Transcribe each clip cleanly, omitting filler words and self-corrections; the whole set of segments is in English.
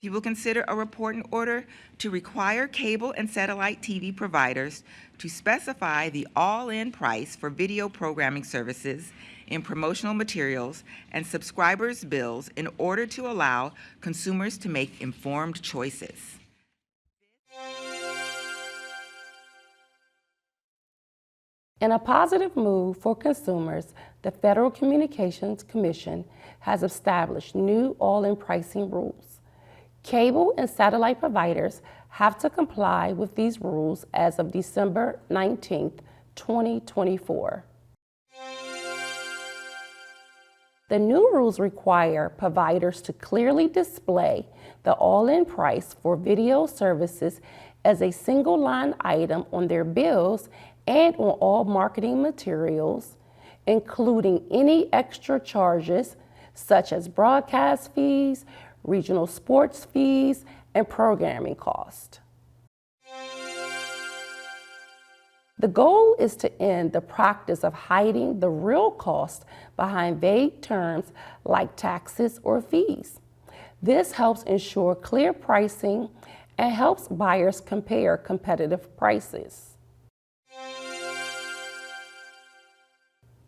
You will consider a report in order to require cable and satellite TV providers to specify the all-in price for video programming services in promotional materials and subscribers' bills in order to allow consumers to make informed choices. In a positive move for consumers, the Federal Communications Commission has established new all-in pricing rules. Cable and satellite providers have to comply with these rules as of December 19, 2024. The new rules require providers to clearly display the all-in price for video services as a single line item on their bills and on all marketing materials, including any extra charges such as broadcast fees, regional sports fees, and programming cost. The goal is to end the practice of hiding the real cost behind vague terms like taxes or fees. This helps ensure clear pricing and helps buyers compare competitive prices.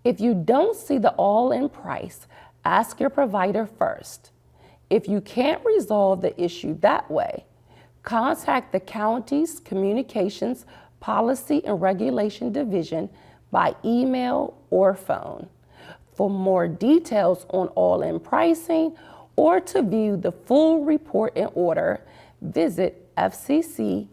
If you don't see the all-in price, ask your provider first. If you can't resolve the issue that way, contact the county's Communications Policy and Regulation Division by email or phone. For more details on all-in pricing or to view the full report and order, visit fcc.gov.